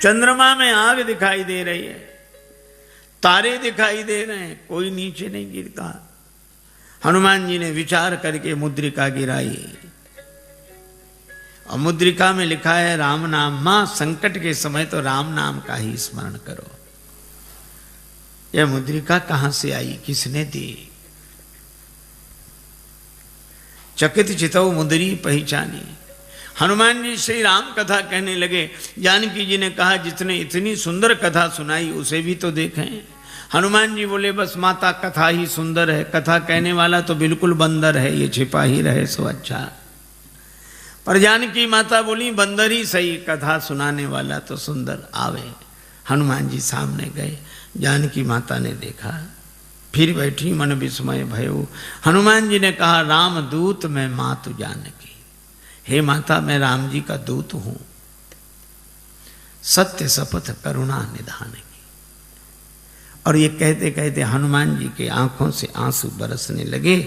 चंद्रमा में आग दिखाई दे रही है, तारे दिखाई दे रहे हैं, कोई नीचे नहीं गिरता। हनुमान जी ने विचार करके मुद्रिका गिराई और मुद्रिका में लिखा है राम नाम। मां संकट के समय तो राम नाम का ही स्मरण करो। यह मुद्रिका कहां से आई, किसने दी? चकित चितौ मुद्री पहचानी। हनुमान जी श्री राम कथा कहने लगे। जानकी जी ने कहा जिसने इतनी सुंदर कथा सुनाई उसे भी तो देखें। हनुमान जी बोले बस माता कथा ही सुंदर है, कथा कहने वाला तो बिल्कुल बंदर है, ये छिपा ही रहे सो अच्छा। पर जानकी माता बोली बंदर ही सही, कथा सुनाने वाला तो सुंदर आवे। हनुमान जी सामने गए, जानकी माता ने देखा, फिर बैठी मन विस्मय भयो। हनुमान जी ने कहा राम दूत मैं मातु जानकी। हे माता मैं राम जी का दूत हूं, सत्य शपथ करुणा निधान की। और ये कहते कहते हनुमान जी के आंखों से आंसू बरसने लगे।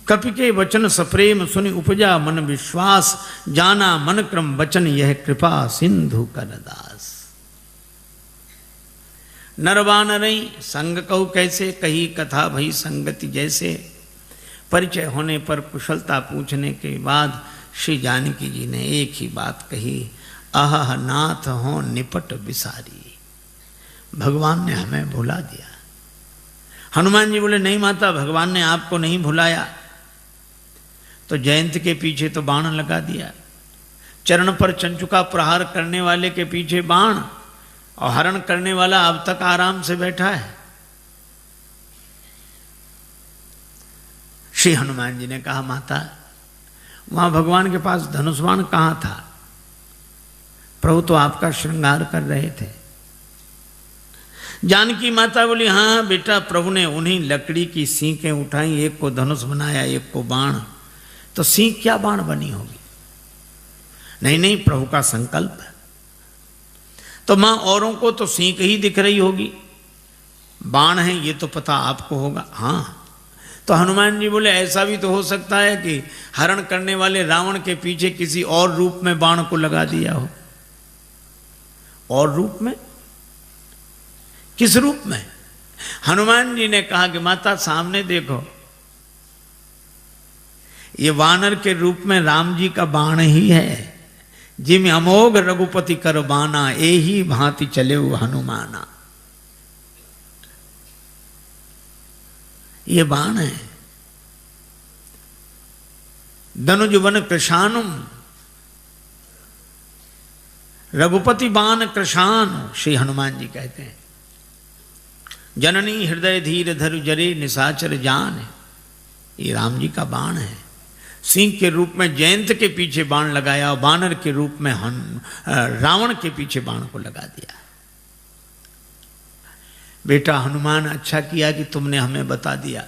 कपि के वचन सप्रेम सुनि उपजा मन विश्वास, जाना मन क्रम वचन यह कृपा सिंधु कर दास। नरवानरई संग कहु कैसे, कही कथा भई संगति जैसे। परिचय होने पर कुशलता पूछने के बाद श्री जानकी जी ने एक ही बात कही, आह नाथ हो निपट बिसारी। भगवान ने हमें भुला दिया। हनुमान जी बोले नहीं माता, भगवान ने आपको नहीं भुलाया। तो जयंत के पीछे तो बाण लगा दिया, चरण पर चंचुका प्रहार करने वाले के पीछे बाण, और हरण करने वाला अब तक आराम से बैठा है। श्री हनुमान जी ने कहा माता वहां भगवान के पास धनुष बाण कहां था? प्रभु तो आपका श्रृंगार कर रहे थे। जानकी माता बोली हाँ बेटा, प्रभु ने उन्हीं लकड़ी की सींकें उठाई, एक को धनुष बनाया एक को बाण। तो सींक क्या बाण बनी होगी? नहीं नहीं, प्रभु का संकल्प है। तो मां औरों को तो सींक ही दिख रही होगी, बाण है ये तो पता आपको होगा। हाँ, तो हनुमान जी बोले ऐसा भी तो हो सकता है कि हरण करने वाले रावण के पीछे किसी और रूप में बाण को लगा दिया हो। और रूप में? किस रूप में? हनुमान जी ने कहा कि माता सामने देखो, ये वानर के रूप में राम जी का बाण ही है। जिम अमोघ रघुपति कर बाना, एही भांति चले हनुमाना। ये बाण है। धनुज वन कृशानुम, रघुपति बाण कृशान, श्री हनुमान जी कहते हैं। जननी हृदय धीर धरु जरे निशाचर जान, ये राम जी का बाण है। सिंह के रूप में जयंत के पीछे बाण लगाया और बानर के रूप में रावण के पीछे बाण को लगा दिया। बेटा हनुमान अच्छा किया कि तुमने हमें बता दिया,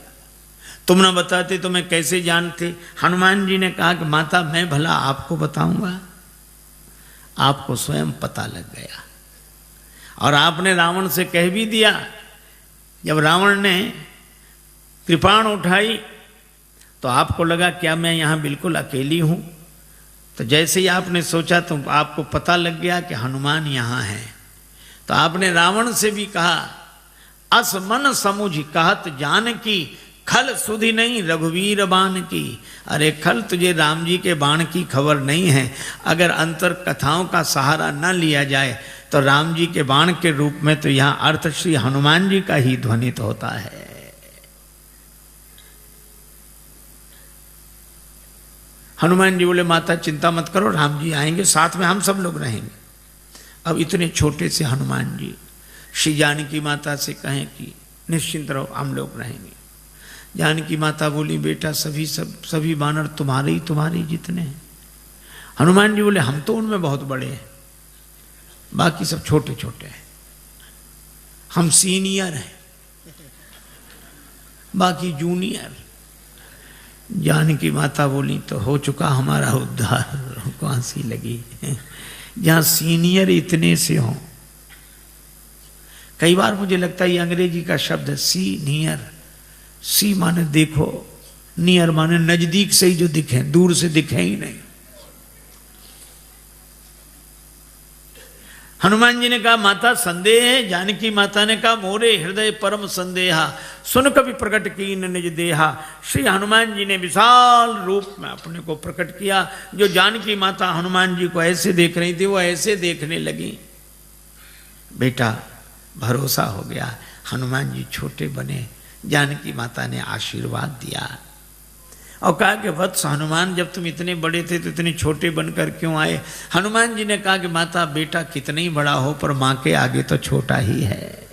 तुम न बताते तो मैं कैसे जानते। हनुमान जी ने कहा कि माता मैं भला आपको बताऊंगा, आपको स्वयं पता लग गया। और आपने रावण से कह भी दिया। जब रावण ने कृपाण उठाई तो आपको लगा क्या मैं यहां बिल्कुल अकेली हूं? तो जैसे ही आपने सोचा तो आपको पता लग गया कि हनुमान यहां है। तो आपने रावण से भी कहा अस मन समुझ कहत जान की, खल सुधि नहीं रघुवीर बाण की। अरे खल, तुझे राम जी के बाण की खबर नहीं है। अगर अंतर कथाओं का सहारा न लिया जाए तो राम जी के बाण के रूप में तो यहां अर्थ श्री हनुमान जी का ही ध्वनित होता है। हनुमान जी बोले माता चिंता मत करो, राम जी आएंगे, साथ में हम सब लोग रहेंगे। अब इतने छोटे से हनुमान जी श्री जानकी माता से कहें कि निश्चिंत रहो, हम लोग रहेंगे। जानकी माता बोली बेटा सभी बानर तुम्हारे जितने हैं। हनुमान जी बोले हम तो उनमें बहुत बड़े हैं, बाकी सब छोटे छोटे हैं, हम सीनियर हैं, बाकी जूनियर। जानकी माता बोली तो हो चुका हमारा उद्धार, को हंसी लगी। जहां सीनियर इतने से हों। कई बार मुझे लगता है ये अंग्रेजी का शब्द है सीनियर। सी माने देखो, नियर माने नजदीक से ही जो दिखे, दूर से दिखे ही नहीं। हनुमान जी ने कहा माता संदेह है। जानकी माता ने कहा मोरे हृदय परम संदेहा, सुन कभी प्रकट कीन निज देहा। श्री हनुमान जी ने विशाल रूप में अपने को प्रकट किया। जो जानकी माता हनुमान जी को ऐसे देख रही थी वो ऐसे देखने लगी। बेटा भरोसा हो गया। हनुमान जी छोटे बने, जानकी माता ने आशीर्वाद दिया और कहा कि वत्स हनुमान, जब तुम इतने बड़े थे तो इतने छोटे बनकर क्यों आए? हनुमान जी ने कहा कि माता बेटा कितना ही बड़ा हो पर माँ के आगे तो छोटा ही है,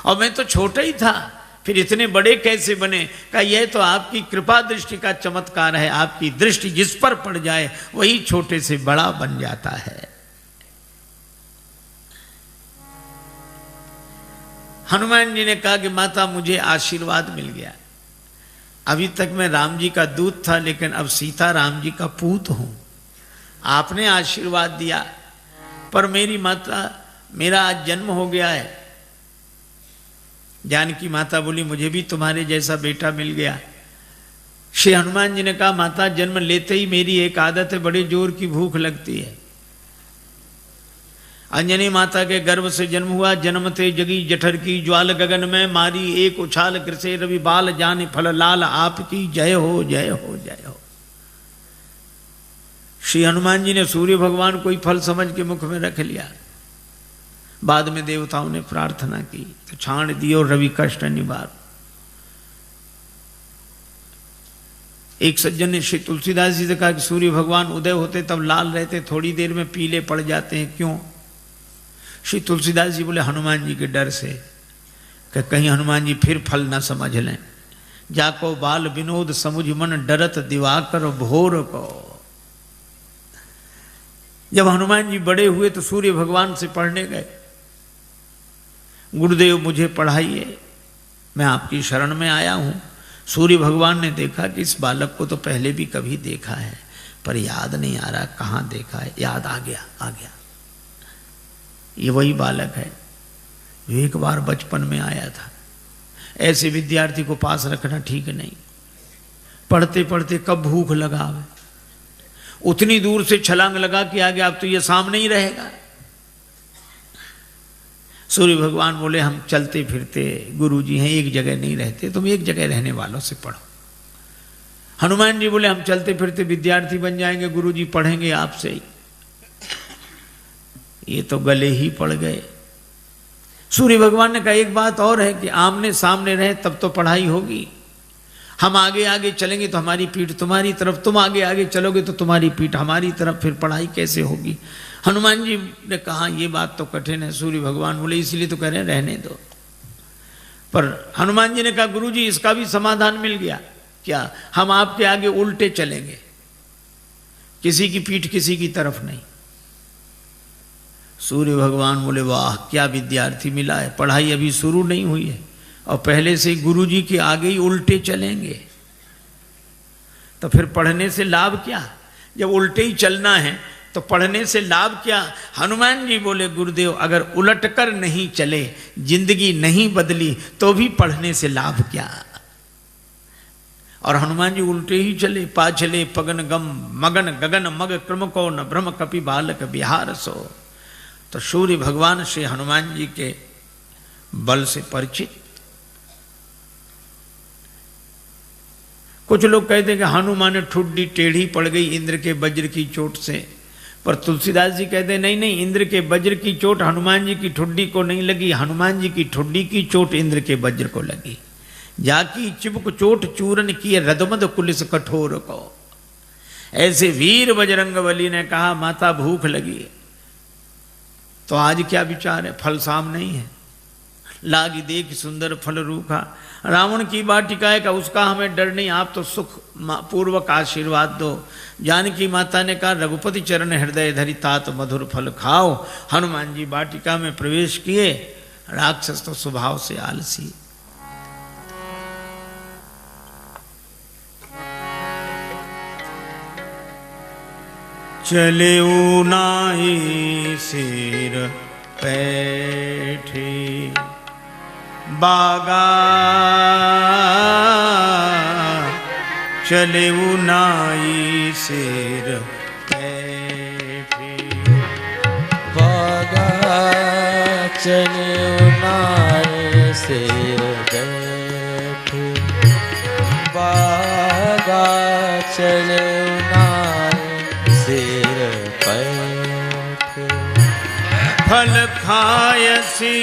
और मैं तो छोटा ही था, फिर इतने बड़े कैसे बने? कहा यह तो आपकी कृपा दृष्टि का चमत्कार है। आपकी दृष्टि जिस पर पड़ जाए वही छोटे से बड़ा बन जाता है। हनुमान जी ने कहा कि माता मुझे आशीर्वाद मिल गया। अभी तक मैं राम जी का दूत था, लेकिन अब सीता राम जी का पूत हूं। आपने आशीर्वाद दिया, पर मेरी माता, मेरा आज जन्म हो गया है। जानकी माता बोली मुझे भी तुम्हारे जैसा बेटा मिल गया। श्री हनुमान जी ने कहा माता जन्म लेते ही मेरी एक आदत है, बड़े जोर की भूख लगती है। अंजनी माता के गर्भ से जन्म हुआ, जन्मते जगी जठर की ज्वाल गगन में मारी, एक उछाल कृषे रवि बाल जान फल लाल, आपकी जय हो जय हो जय हो। श्री हनुमान जी ने सूर्य भगवान कोई फल समझ के मुख में रख लिया। बाद में देवताओं ने प्रार्थना की तो छाण दियो रवि कष्ट निवार। एक सज्जन ने श्री तुलसीदास जी से कहा कि सूर्य भगवान उदय होते तब लाल रहते, थोड़ी देर में पीले पड़ जाते हैं, क्यों? श्री तुलसीदास जी बोले हनुमान जी के डर से कि कहीं हनुमान जी फिर फल न समझ लें। जाको बाल विनोद समुझ मन, डरत दिवाकर भोर को। जब हनुमान जी बड़े हुए तो सूर्य भगवान से पढ़ने गए, गुरुदेव मुझे पढ़ाइए, मैं आपकी शरण में आया हूं। सूर्य भगवान ने देखा कि इस बालक को तो पहले भी कभी देखा है पर याद नहीं आ रहा कहाँ देखा है। याद आ गया, आ गया, ये वही बालक है जो एक बार बचपन में आया था। ऐसे विद्यार्थी को पास रखना ठीक नहीं। पढ़ते पढ़ते कब भूख लगावे, उतनी दूर से छलांग लगा कि आगे अब तो ये सामने ही रहेगा। सूर्य भगवान बोले हम चलते फिरते गुरुजी हैं, एक जगह नहीं रहते, तुम एक जगह रहने वालों से पढ़ो। हनुमान जी बोले हम चलते फिरते विद्यार्थी बन जाएंगे, गुरुजी पढ़ेंगे आपसे ही। ये तो गले ही पड़ गए। सूर्य भगवान ने कहा एक बात और है कि आमने सामने रहे तब तो पढ़ाई होगी। हम आगे आगे चलेंगे तो हमारी पीठ तुम्हारी तरफ, तुम आगे आगे चलोगे तो तुम्हारी पीठ हमारी तरफ, फिर पढ़ाई कैसे होगी? हनुमान जी ने कहा ये बात तो कठिन है। सूर्य भगवान बोले इसलिए तो कह रहे हैं रहने दो। पर हनुमान जी ने कहा गुरुजी इसका भी समाधान मिल गया। क्या? हम आपके आगे उल्टे चलेंगे, किसी की पीठ किसी की तरफ नहीं। सूर्य भगवान बोले वाह क्या विद्यार्थी मिला है, पढ़ाई अभी शुरू नहीं हुई है और पहले से गुरुजी के आगे ही उल्टे चलेंगे, तो फिर पढ़ने से लाभ क्या? जब उल्टे ही चलना है तो पढ़ने से लाभ क्या? हनुमान जी बोले गुरुदेव अगर उलट कर नहीं चले, जिंदगी नहीं बदली, तो भी पढ़ने से लाभ क्या? और हनुमान जी उल्टे ही चले। पाछले पगन गम मगन गगन मग क्रम को न ब्रह्म कपि बालक बिहार सो। तो सूर्य भगवान श्री हनुमान जी के बल से परिचित। कुछ लोग कहते हैं कि हनुमान ठुड्डी टेढ़ी पड़ गई इंद्र के वज्र की चोट से, पर तुलसीदास जी कहते हैं नहीं नहीं, इंद्र के वज्र की चोट हनुमान जी की ठुड्डी को नहीं लगी, हनुमान जी की ठुड्डी की चोट इंद्र के वज्र को लगी। जाकी चिबुक चोट चूरन की रदमद कुलिस कठोर को। ऐसे वीर बजरंगबली ने कहा माता भूख लगी है, तो आज क्या विचार है? फल सामने ही है। लागी देख सुंदर फल रूखा, रावण की वाटिका का उसका हमें डर नहीं, आप तो सुख पूर्वक आशीर्वाद दो। जानकी माता ने कहा रघुपति चरण हृदय धरि तात मधुर फल खाओ। हनुमान जी वाटिका में प्रवेश किए। राक्षस तो स्वभाव से आलसी। चले ऊनाई सिर पैठे बागा, चले ऊनाई सिर पैठे चले उनाए सिर बैठे, बागा चले उनाए सिर बैठे। फल खायसी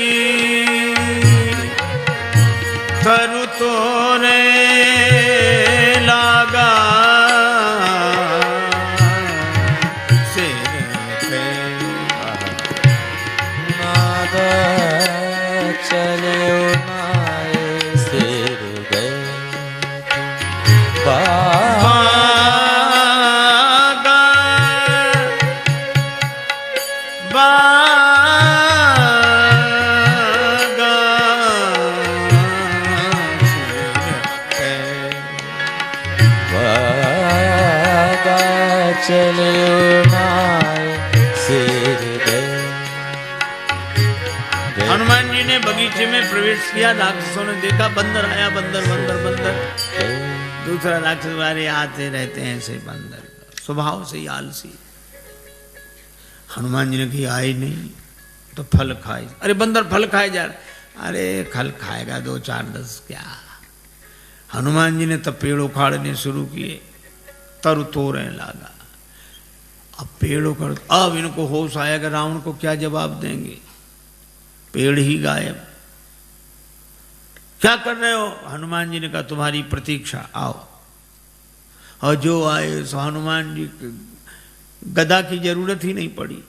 तरु तोरे लागा, सिर पे नाद चले उनाए सिर बैठे, बागा चले उनाए सिर बैठे। हनुमान जी ने बगीचे में प्रवेश किया, राक्षसों ने देखा बंदर आया, बंदर बंदर बंदर। दूसरा राक्षस वाले आते रहते हैं ऐसे बंदर, स्वभाव से ही आलसी। हनुमान जी ने कहा आए नहीं तो फल खाए। अरे बंदर फल खाए जा रहा, अरे फल खाएगा 2 4 10 क्या। हनुमान जी ने तब पेड़ उखाड़ने शुरू किए, तरु तोड़ने लगा। अब पेड़ उखड़, अब इनको होश आया कि रावण को क्या जवाब देंगे, पेड़ ही गायब। क्या कर रहे हो? हनुमान जी ने कहा तुम्हारी प्रतीक्षा, आओ। और जो आए सो हनुमान जी गदा की जरूरत ही नहीं पड़ी।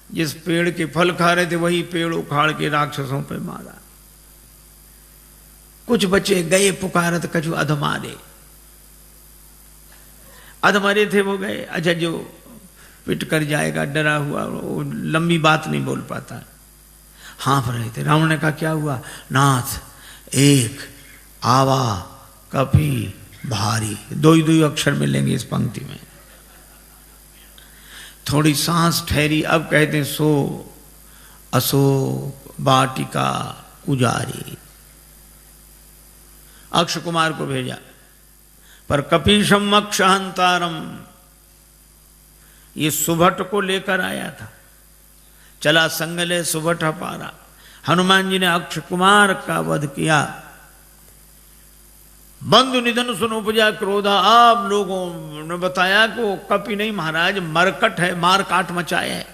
जिस पेड़ के फल खा रहे थे वही पेड़ उखाड़ के राक्षसों पे मारा। कुछ बचे गए पुकारत कछु अधमारे, अधमरे थे वो गए। अच्छा जो पिट कर जाएगा डरा हुआ, वो लंबी बात नहीं बोल पाता, हाँफ रहे थे। रावण ने कहा क्या हुआ? नाथ एक आवा कपी भारी, 2 ही 2 अक्षर मिलेंगे इस पंक्ति में। थोड़ी सांस ठहरी, अब कहते हैं सो अशोक वाटिका उजारी। अक्ष कुमार को भेजा, पर कपीशम अक्षहंतारम, ये सुभट को लेकर आया था। चला संगले सुभट पारा। हनुमान जी ने अक्ष कुमार का वध किया। बंधु निधन सुन उपजा क्रोधा। आप लोगों ने बताया कि वो कपि नहीं महाराज, मरकट है, मार काट मचाए है।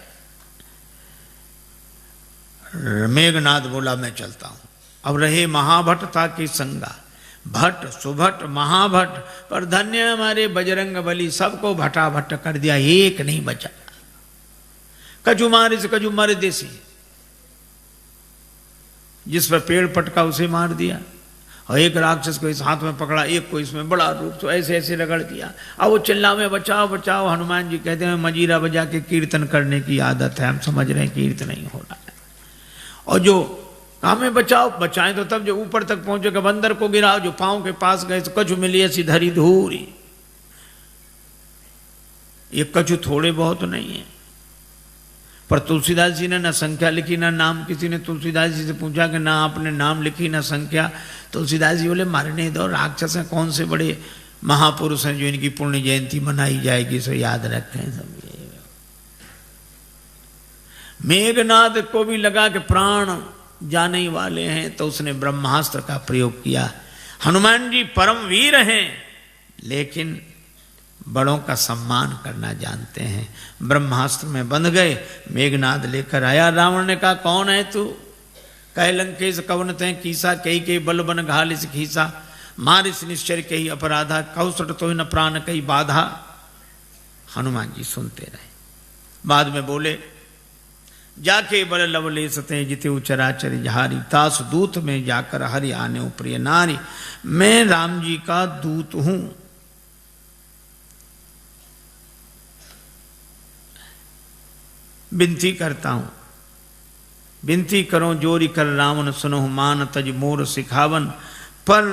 मेघनाद बोला मैं चलता हूं। अब रहे महाभट्टता की संगा, भट्ट सुभट महाभट्ट, पर धन्य हमारे बजरंग बली, सबको भटाभट कर दिया, एक नहीं बचा। कजू मारे से कजू मर देसी, जिस पर पेड़ पटका उसे मार दिया। और एक राक्षस को इस हाथ में पकड़ा, एक को इसमें बड़ा रूप, तो ऐसे ऐसे रगड़ दिया। अब वो चिल्ला में बचाओ बचाओ। हनुमान जी कहते हैं मजीरा बजा के कीर्तन करने की आदत है, हम समझ रहे हैं कीर्तन नहीं हो रहा है। और जो हमें बचाओ, बचाएं तो तब जो ऊपर तक पहुंचेगा, बंदर को गिराओ। जो पांव के पास गए तो कछु मिली ऐसी धरी धूरी। ये कछु थोड़े बहुत नहीं है, पर तुलसीदास जी ने ना संख्या लिखी ना नाम। किसी ने तुलसीदास जी से पूछा कि ना आपने नाम लिखी ना संख्या। तुलसीदास जी बोले मारने दो, राक्षस हैं, कौन से बड़े महापुरुष हैं जो इनकी पुण्य जयंती मनाई जाएगी, सो याद रखें सब। मेघनाद को भी लगा कि प्राण जाने वाले हैं, तो उसने ब्रह्मास्त्र का प्रयोग किया। हनुमान जी परम वीर हैं, लेकिन बड़ों का सम्मान करना जानते हैं। ब्रह्मास्त्र में बंध गए। मेघनाद लेकर आया। रावण ने कहा कौन है तू? कह लंकेश कवन ते कीसा, कई के बल बन घालिस खीसा, मारिस निश्चर कही अपराधा, कौसट तो न प्राण कई बाधा। हनुमान जी सुनते रहे। बाद में बोले जाके बल लवले सते जिते उचराचर जहारी, तास दूत में जाकर हरि आने प्रिय नारी। मैं राम जी का दूत हूं। विनती करता हूं, विनती करो जोरी कर रावण सुनो मान तज मोर सिखावन। पर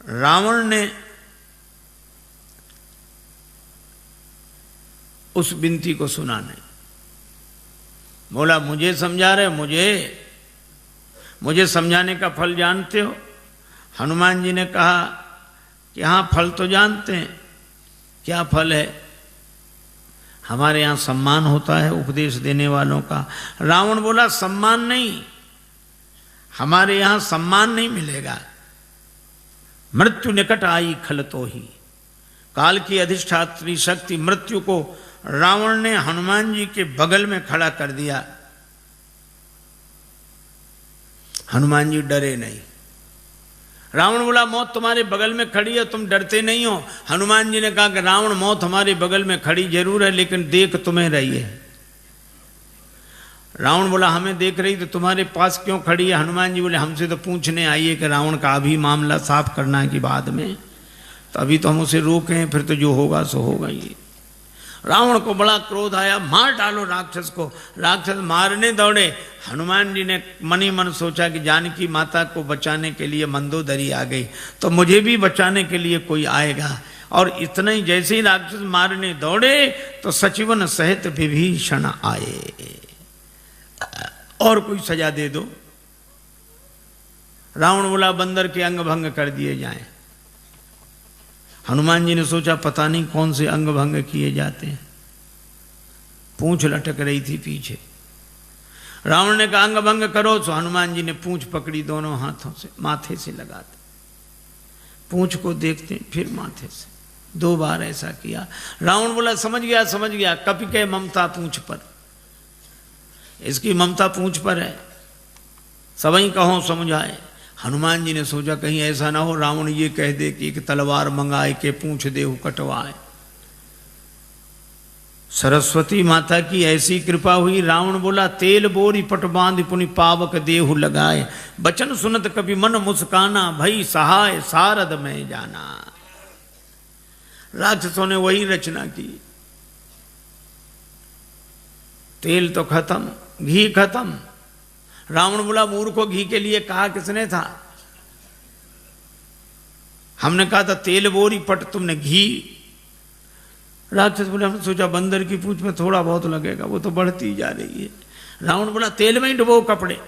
रावण ने उस विनती को सुना नहीं। बोला मुझे समझा रहे, मुझे समझाने का फल जानते हो? हनुमान जी ने कहा कि हाँ फल तो जानते हैं। क्या फल है? हमारे यहाँ सम्मान होता है उपदेश देने वालों का। रावण बोला सम्मान नहीं, हमारे यहाँ सम्मान नहीं मिलेगा। मृत्यु निकट आई खल तो ही, काल की अधिष्ठात्री शक्ति मृत्यु को रावण ने हनुमान जी के बगल में खड़ा कर दिया। हनुमान जी डरे नहीं। रावण बोला मौत तुम्हारे बगल में खड़ी है, तुम डरते नहीं हो। हनुमान जी ने कहा कि रावण मौत हमारे बगल में खड़ी जरूर है, लेकिन देख तुम्हें रही है। रावण बोला हमें देख रही तो तुम्हारे पास क्यों खड़ी है? हनुमान जी बोले हमसे तो पूछने आई है कि रावण का अभी मामला साफ करना है कि बाद में, तो अभी तो हम उसे रोकें, फिर तो जो होगा सो होगा ही। रावण को बड़ा क्रोध आया, मार डालो राक्षस को। राक्षस मारने दौड़े। हनुमान जी ने मन ही मन सोचा कि जानकी माता को बचाने के लिए मंदोदरी आ गई, तो मुझे भी बचाने के लिए कोई आएगा। और इतना ही जैसे ही राक्षस मारने दौड़े तो सचिवन सहित विभीषण आए। और कोई सजा दे दो। रावण बोला बंदर के अंग भंग कर दिए जाएं। हनुमान जी ने सोचा पता नहीं कौन से अंग भंग किए जाते हैं। पूंछ लटक रही थी पीछे। रावण ने कहा अंग भंग करो, तो हनुमान जी ने पूंछ पकड़ी दोनों हाथों से, माथे से लगाते, पूंछ को देखते फिर माथे से, 2 बार ऐसा किया। रावण बोला समझ गया समझ गया, कपि के ममता पूंछ पर, इसकी ममता पूंछ पर है, सबई कहो समझाए। हनुमान जी ने सोचा कहीं ऐसा ना हो रावण ये कह दे कि एक तलवार मंगाए के पूंछ देहु कटवाए। सरस्वती माता की ऐसी कृपा हुई। रावण बोला तेल बोरी पट बांध पुनि पावक देहु लगाए, बचन सुनत कभी मन मुस्काना, भई सहाय सारद में जाना। राक्षसों ने वही रचना की। तेल तो खत्म, घी खत्म। रावण बोला मूर्खों घी के लिए कहा किसने था? हमने कहा था तेल बोरी पट, तुमने घी। राक्षस बोले हमने सोचा बंदर की पूंछ में थोड़ा बहुत लगेगा, वो तो बढ़ती जा रही है। रावण बोला तेल में ही डुबो कपड़े।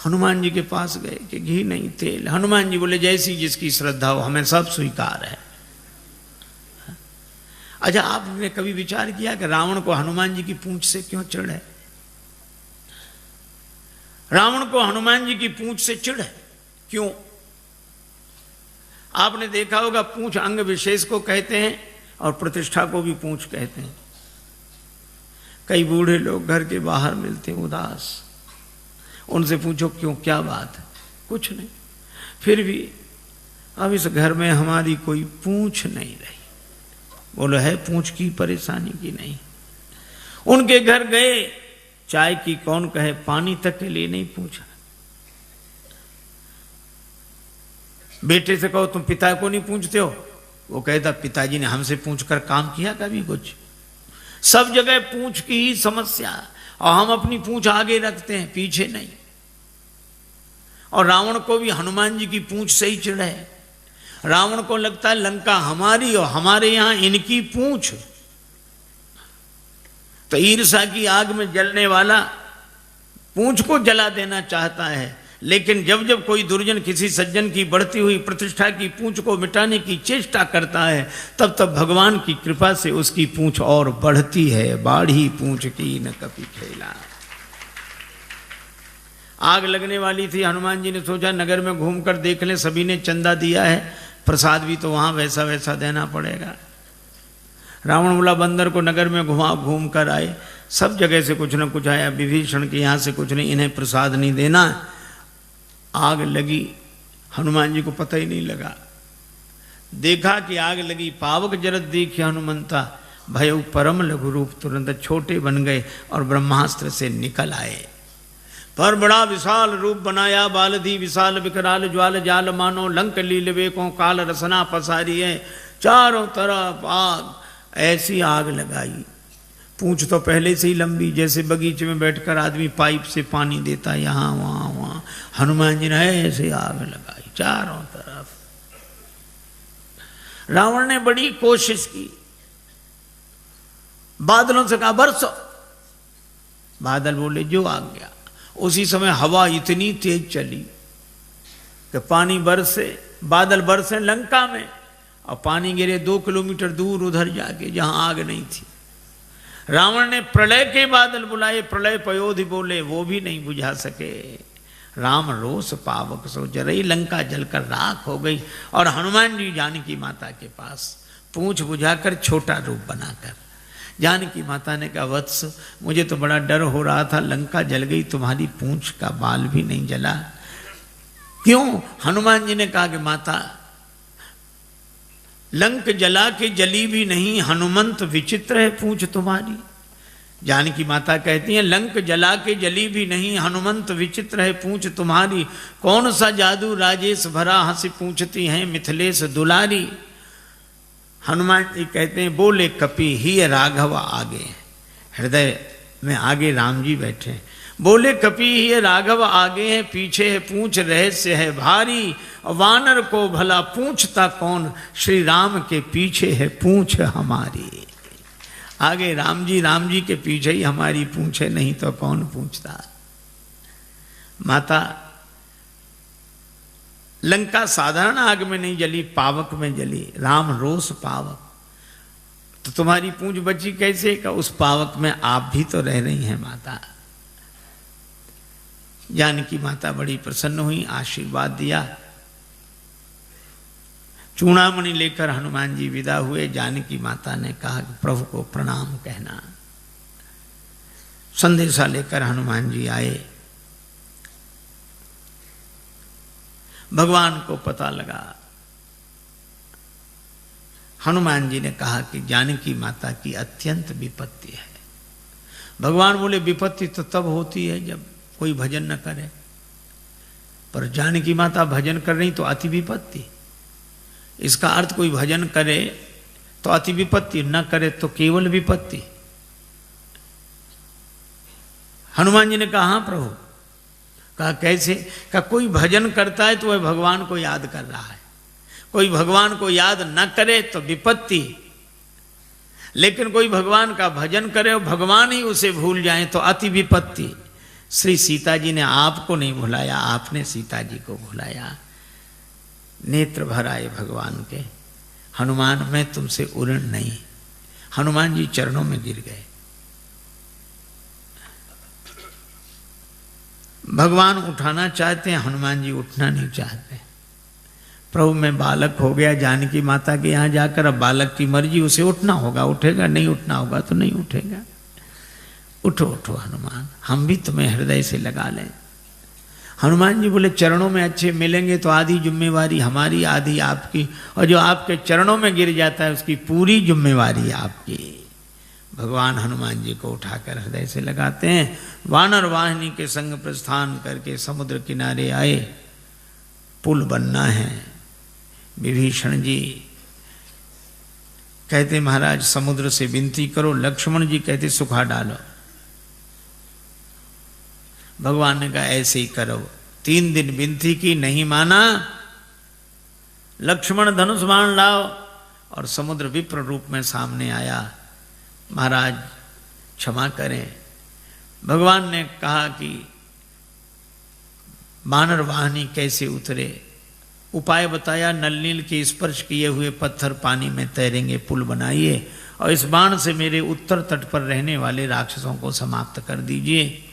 हनुमान जी के पास गए कि घी नहीं तेल। हनुमान जी बोले जैसी जिसकी श्रद्धा हो, हमें सब स्वीकार है। अच्छा आपने कभी विचार किया कि रावण को हनुमान जी की पूंछ से क्यों चिढ़ है? रावण को हनुमान जी की पूंछ से चिढ़ है क्यों? आपने देखा होगा पूंछ अंग विशेष को कहते हैं और प्रतिष्ठा को भी पूंछ कहते हैं। कई बूढ़े लोग घर के बाहर मिलते उदास, उनसे पूछो क्यों, क्या बात है? कुछ नहीं, फिर भी अब इस घर में हमारी कोई पूंछ नहीं रही। बोलो है पूंछ की परेशानी की नहीं। उनके घर गए, चाय की कौन कहे, पानी तक के लिए नहीं पूछा। बेटे से कहो तुम पिता को नहीं पूछते हो, वो कहता पिताजी ने हमसे पूछकर काम किया कभी कुछ? सब जगह पूंछ की ही समस्या, और हम अपनी पूंछ आगे रखते हैं पीछे नहीं। और रावण को भी हनुमान जी की पूंछ से ही चिढ़ है। रावण को लगता है लंका हमारी और हमारे यहां इनकी पूंछ। तो ईर्ष्या की आग में जलने वाला पूंछ को जला देना चाहता है, लेकिन जब जब कोई दुर्जन किसी सज्जन की बढ़ती हुई प्रतिष्ठा की पूंछ को मिटाने की चेष्टा करता है, तब तब भगवान की कृपा से उसकी पूंछ और बढ़ती है। बाढ़ी पूंछ की न कभी खेला। आग लगने वाली थी। हनुमान जी ने सोचा नगर में घूमकर देख लें, सभी ने चंदा दिया है, प्रसाद भी तो वहां वैसा वैसा देना पड़ेगा। रावण बोला बंदर को नगर में घूम कर आए, सब जगह से कुछ न कुछ आया, विभीषण के यहाँ से कुछ नहीं, इन्हें प्रसाद नहीं देना। आग लगी, हनुमान जी को पता ही नहीं लगा। देखा कि आग लगी, पावक जरत देखिए हनुमंता, भय परम लघु रूप, तुरंत छोटे बन गए और ब्रह्मास्त्र से निकल आए। पर बड़ा विशाल रूप बनाया, बालधी विशाल विकराल ज्वाल जाल मानो, लंक लीलवे को काल रसना पसारी है। चारों तरफ आग, ऐसी आग लगाई। पूंछ तो पहले से ही लंबी, जैसे बगीचे में बैठकर आदमी पाइप से पानी देता, यहां वहां वहां। हनुमान जी ने ऐसे आग लगाई चारों तरफ। रावण ने बड़ी कोशिश की, बादलों से कहा बरसो। बादल बोले जो आ गया। उसी समय हवा इतनी तेज चली कि पानी बरसे, बादल बरसे लंका में, और पानी गिरे 2 किलोमीटर दूर उधर जाके जहां आग नहीं थी। रावण ने प्रलय के बादल बुलाए, प्रलय पयोधि बोले, वो भी नहीं बुझा सके। राम रोष पावक सो जरई, लंका जलकर राख हो गई। और हनुमान जी जानकी माता के पास पूंछ बुझाकर छोटा रूप बनाकर, जानकी माता ने कहा, वत्स मुझे तो बड़ा डर हो रहा था, लंका जल गई, तुम्हारी पूंछ का बाल भी नहीं जला। क्यों? हनुमान जी ने कहा कि माता, लंक जला के जली भी नहीं, हनुमंत विचित्र है पूंछ तुम्हारी। जानकी माता कहती हैं, लंक जला के जली भी नहीं, हनुमंत विचित्र है पूंछ तुम्हारी। कौन सा जादू राजेश भरा, हंसी पूछती हैं मिथिलेश दुलारी। हनुमान जी कहते हैं, बोले कपि ही राघव आगे, हृदय में आगे राम जी बैठे। बोले कपि ही राघव आगे है, पीछे है पूंछ रहस्य है भारी। वानर को भला पूछता कौन, श्री राम के पीछे है पूंछ हमारी। आगे राम जी के पीछे ही हमारी पूंछ है, नहीं तो कौन पूछता। माता, लंका साधारण आग में नहीं जली, पावक में जली। राम रोष पावक, तो तुम्हारी पूंछ बची कैसे? का उस पावक में आप भी तो रह रही हैं माता। जानकी माता बड़ी प्रसन्न हुई, आशीर्वाद दिया। चूड़ामणि लेकर हनुमान जी विदा हुए। जानकी माता ने कहा कि प्रभु को प्रणाम कहना। संदेशा लेकर हनुमान जी आए। भगवान को पता लगा। हनुमान जी ने कहा कि जानकी माता की अत्यंत विपत्ति है। भगवान बोले, विपत्ति तो तब होती है जब कोई भजन न करे, पर जानकी माता भजन कर रही तो अति विपत्ति। इसका अर्थ कोई भजन करे तो अति विपत्ति, न करे तो केवल विपत्ति। हनुमान जी ने कहा, हाँ प्रभु। कहा कैसे? कहा कोई भजन करता है तो वह भगवान को याद कर रहा है, कोई भगवान को याद न करे तो विपत्ति, लेकिन कोई भगवान का भजन करे और भगवान ही उसे भूल जाए तो अति विपत्ति। श्री सीता जी ने आपको नहीं भुलाया, आपने सीता जी को भुलाया। नेत्र भर आए भगवान के। हनुमान, मैं तुमसे उऋण नहीं। हनुमान जी चरणों में गिर गए। भगवान उठाना चाहते हैं, हनुमान जी उठना नहीं चाहते। प्रभु मैं बालक हो गया, जानकी माता के यहाँ जाकर, अब बालक की मर्जी, उसे उठना होगा उठेगा, नहीं उठना होगा तो नहीं उठेगा। उठो उठो हनुमान, हम भी तुम्हें हृदय से लगा लें। हनुमान जी बोले, चरणों में अच्छे मिलेंगे तो आधी जिम्मेवारी हमारी, आधी आपकी, और जो आपके चरणों में गिर जाता है उसकी पूरी जिम्मेवारी आपकी। भगवान हनुमान जी को उठाकर हृदय से लगाते हैं। वानर वाहिनी के संग प्रस्थान करके समुद्र किनारे आए। पुल बनना है। विभीषण जी कहते, महाराज समुद्र से विनती करो। लक्ष्मण जी कहते, सुखा डालो। भगवान ने कहा, ऐसे ही करो। 3 दिन विनती की, नहीं माना। लक्ष्मण धनुष बाण लाओ, और समुद्र विप्र रूप में सामने आया। महाराज क्षमा करें। भगवान ने कहा कि वानर वाहिनी कैसे उतरे, उपाय बताया। नल नील के स्पर्श किए हुए पत्थर पानी में तैरेंगे, पुल बनाइए, और इस बाण से मेरे उत्तर तट पर रहने वाले राक्षसों को समाप्त कर दीजिए।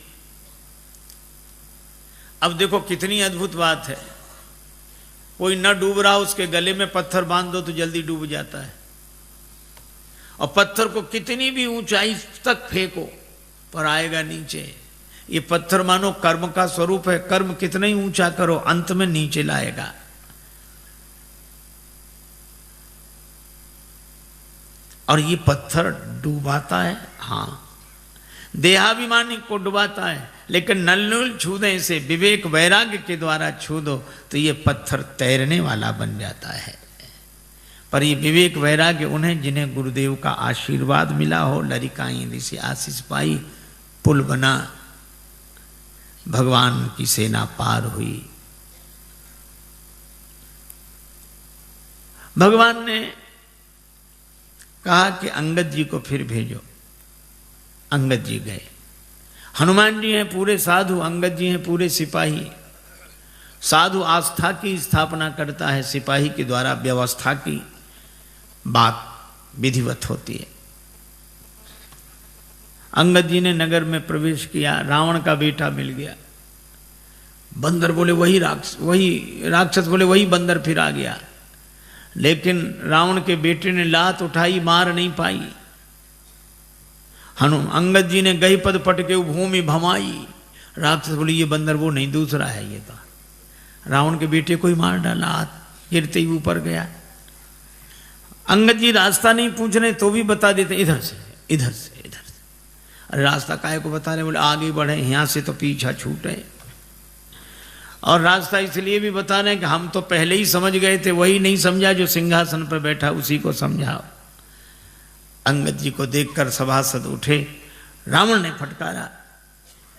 अब देखो कितनी अद्भुत बात है। कोई न डूब रहा, उसके गले में पत्थर बांध दो तो जल्दी डूब जाता है, और पत्थर को कितनी भी ऊंचाई तक फेंको पर आएगा नीचे। ये पत्थर मानो कर्म का स्वरूप है। कर्म कितना ही ऊंचा करो, अंत में नीचे लाएगा। और ये पत्थर डुबाता है, हाँ, देहाभिमानी को डुबाता है, लेकिन नल छू दे, इसे विवेक वैराग्य के द्वारा छू दो तो ये पत्थर तैरने वाला बन जाता है। पर ये विवेक वैराग्य उन्हें जिन्हें गुरुदेव का आशीर्वाद मिला हो, लरिकाई ऋषि आशीष पाई, पुल बना, भगवान की सेना पार हुई। भगवान ने कहा कि अंगद जी को फिर भेजो। अंगद जी गए। हनुमान जी हैं पूरे साधु, अंगद जी हैं पूरे सिपाही। साधु आस्था की स्थापना करता है, सिपाही के द्वारा व्यवस्था की बात विधिवत होती है। अंगद जी ने नगर में प्रवेश किया, रावण का बेटा मिल गया। बंदर बोले वही राक्षस बोले वही बंदर फिर आ गया। लेकिन रावण के बेटे ने लात उठाई, मार नहीं पाई। अंगद जी ने गही पद पटके भूमि भमाई। राक्षस बोले ये बंदर वो नहीं, दूसरा है ये तो। रावण के बेटे को ही मार डाला, हाथ गिरते ही ऊपर गया। अंगद जी रास्ता नहीं पूछ रहे तो भी बता देते इधर से इधर से इधर से। अरे रास्ता काहे को बता रहे? बोले आगे बढ़े, यहां से तो पीछा छूटे। और रास्ता इसलिए भी बता रहे हैं कि हम तो पहले ही समझ गए थे, वही नहीं समझा जो सिंहासन पर बैठा उसी को समझाओ। अंगद जी को देखकर सभासद उठे। रावण ने फटकारा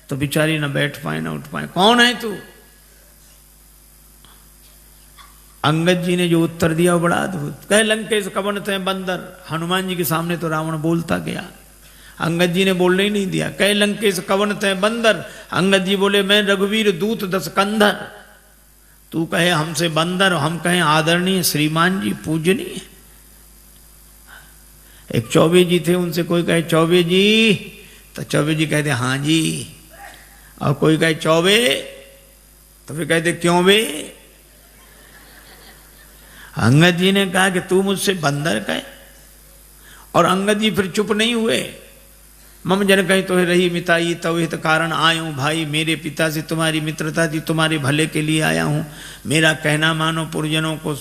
तो बेचारी न बैठ पाए न उठ पाए। कौन है तू? अंगद जी ने जो उत्तर दिया वो बड़ा अद्भुत। कहे लंकेश कवन ते बंदर। हनुमान जी के सामने तो रावण बोलता गया, अंगद जी ने बोलने ही नहीं दिया। कहे लंकेश कवन ते बंदर। अंगद जी बोले मैं रघुवीर दूत दस कंधर। तू कहे हमसे बंदर, हम कहें आदरणीय श्रीमान जी पूजनीय। एक चौबे जी थे, उनसे कोई कहे चौबे जी तो चौबे जी कहते हाँ जी, और कोई कहे चौबे तो फिर कहते क्यों बे। अंगद जी ने कहा कि तू मुझसे बंदर कहे, और अंगद जी फिर चुप नहीं हुए। मम जन कहीं तो रही मिताई तो हित कारण आयूं भाई, मेरे पिता से तुम्हारी मित्रता थी, तुम्हारे भले के लिए आया हूं। मेरा कहना मानो, पुरजनों को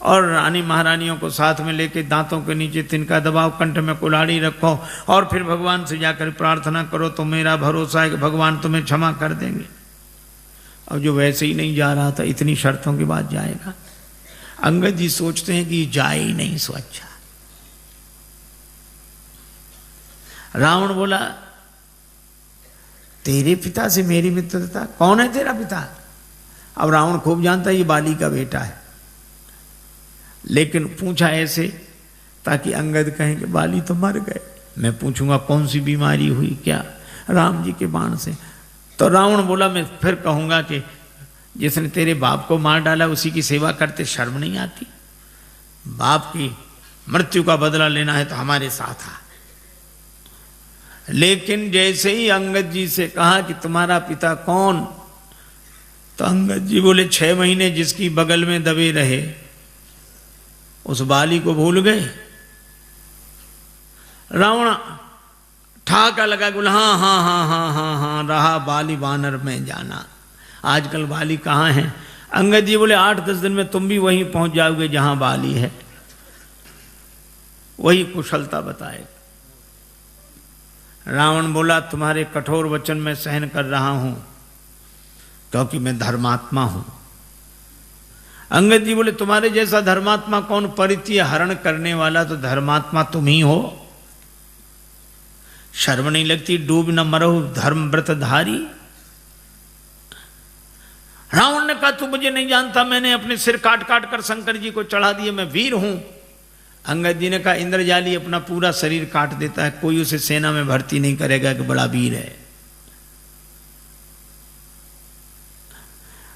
और रानी महारानियों को साथ में लेके दांतों के नीचे तिनका दबाओ, कंठ में कुल्हाड़ी रखो और फिर भगवान से जाकर प्रार्थना करो तो मेरा भरोसा है कि भगवान तुम्हें क्षमा कर देंगे। अब जो वैसे ही नहीं जा रहा था, इतनी शर्तों के बाद जाएगा। अंगद जी सोचते हैं कि जाए ही नहीं सो अच्छा। रावण बोला तेरे पिता से मेरी मित्रता, कौन है तेरा पिता? अब रावण खूब जानता है ये बाली का बेटा है, लेकिन पूछा ऐसे ताकि अंगद कहें कि बाली तो मर गए। मैं पूछूंगा कौन सी बीमारी हुई क्या? राम जी के बाण से। तो रावण बोला मैं फिर कहूंगा कि जिसने तेरे बाप को मार डाला उसी की सेवा करते शर्म नहीं आती? बाप की मृत्यु का बदला लेना है तो हमारे साथ आ। लेकिन जैसे ही अंगद जी से कहा कि तुम्हारा पिता कौन, तो अंगद जी बोले 6 महीने जिसकी बगल में दबे रहे उस बाली को भूल गए। रावण ठाका लगा बोला हाँ हाँ हाँ हाँ हाँ हाँ रहा बाली वानर में जाना। आजकल बाली कहाँ है? अंगद जी बोले 8-10 दिन में तुम भी वहीं पहुंच जाओगे जहां बाली है, वही कुशलता बताए। रावण बोला तुम्हारे कठोर वचन में सहन कर रहा हूं क्योंकि मैं धर्मात्मा हूं। अंगद जी बोले तुम्हारे जैसा धर्मात्मा कौन? परित्य हरण करने वाला तो धर्मात्मा तुम ही हो। शर्म नहीं लगती? डूब न मरो धर्म व्रतधारी। रावण ने कहा तू मुझे नहीं जानता, मैंने अपने सिर काट काट कर शंकर जी को चढ़ा दिए, मैं वीर हूं। अंगद जी ने कहा इंद्रजाली अपना पूरा शरीर काट देता है, कोई उसे सेना में भर्ती नहीं करेगा कि बड़ा वीर है।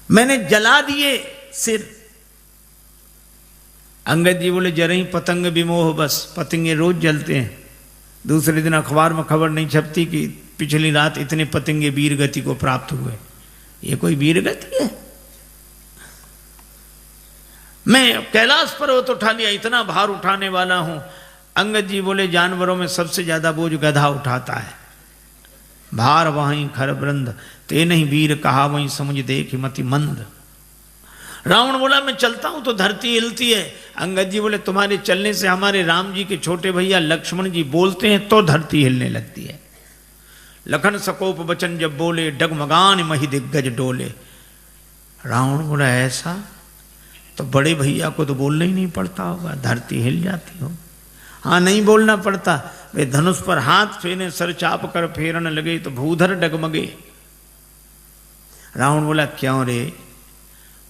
मैंने जला दिए सिर। अंगद जी बोले जरा ही पतंग विमोह, बस पतंगे रोज जलते हैं। दूसरे दिन अखबार में खबर नहीं छपती कि पिछली रात इतने पतंगे वीर गति को प्राप्त हुए। ये कोई वीर गति है? मैं कैलाश पर्वत उठा लिया, इतना भार उठाने वाला हूं। अंगद जी बोले जानवरों में सबसे ज्यादा बोझ गधा उठाता है। भार वहीं खर वृंद, ते नहीं वीर कहा वहीं समझ देख मति मंद। रावण बोला मैं चलता हूं तो धरती हिलती है। अंगद जी बोले तुम्हारे चलने से हमारे राम जी के छोटे भैया लक्ष्मण जी बोलते हैं तो धरती हिलने लगती है। लखन सकोप बचन जब बोले, डगमगान मही दिग्गज डोले। रावण बोला ऐसा? तो बड़े भैया को तो बोलना ही नहीं पड़ता होगा, धरती हिल जाती हो। हाँ नहीं बोलना पड़ता। वे धनुष पर हाथ फेरे, सर चाप कर फेरन लगे तो भूधर डगमगे। रावण बोला क्यों रे?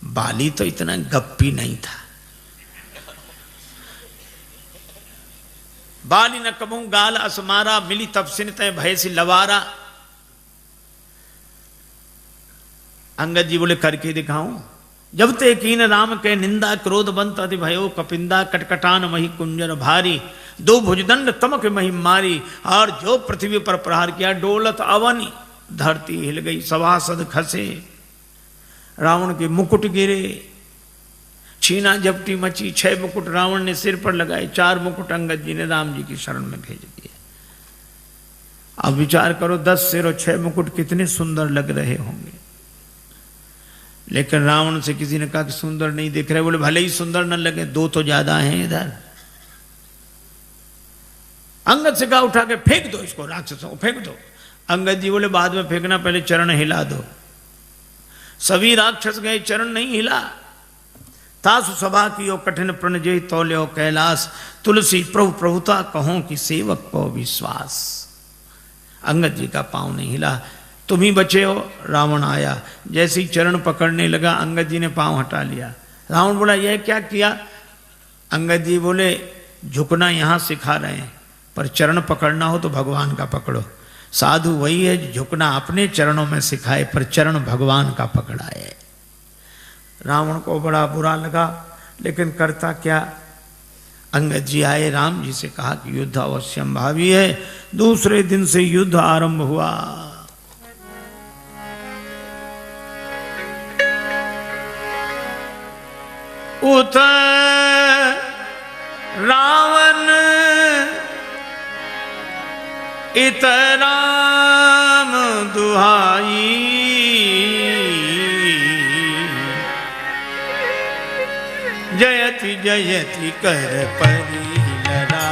बाली तो इतना गप्पी नहीं था। बाली न कबू गाल असमारा, मिली तपसिन तय भय सी लवारा। अंगद जी बोले करके दिखाऊं? जब ते कीन राम के निंदा, क्रोध बनता थी भयो कपिंदा, कटकटान मही कुंजर भारी। दो भुजदंड तमक महिम मारी, और जो पृथ्वी पर प्रहार किया डोलत अवनी, धरती हिल गई, सभासद खसे, रावण के मुकुट गिरे, छीना झपटी मची, 6 मुकुट रावण ने सिर पर लगाए, 4 मुकुट अंगद जी ने राम जी की शरण में भेज दिए। अब विचार करो 10 सिर और 6 मुकुट कितने सुंदर लग रहे होंगे। लेकिन रावण से किसी ने कहा कि सुंदर नहीं दिख रहे, बोले भले ही सुंदर न लगे, 2 तो ज्यादा हैं इधर। अंगद से कहा उठा के फेंक दो इसको, राक्षसों को फेंक दो। अंगद जी बोले बाद में फेंकना, पहले चरण हिला दो। सभी राक्षस गए, चरण नहीं हिला। तासु सभा की कठिन प्रण जय तौल्यो कैलाश, तुलसी प्रभु प्रभुता कहो कि सेवक को विश्वास। अंगद जी का पांव नहीं हिला, तुम ही बचे हो। रावण आया, जैसे ही चरण पकड़ने लगा अंगद जी ने पांव हटा लिया। रावण बोला यह क्या किया? अंगद जी बोले झुकना यहां सिखा रहे हैं, पर चरण पकड़ना हो तो भगवान का पकड़ो। साधु वही है जो झुकना अपने चरणों में सिखाए, पर चरण भगवान का पकड़ाए। रावण को बड़ा बुरा लगा, लेकिन करता क्या। अंगद जी आए, राम जी से कहा कि युद्ध अवश्यम भावी है। दूसरे दिन से युद्ध आरंभ हुआ। उत रावण इत राम दुहाई, जयति जयति कर परी लड़ाई।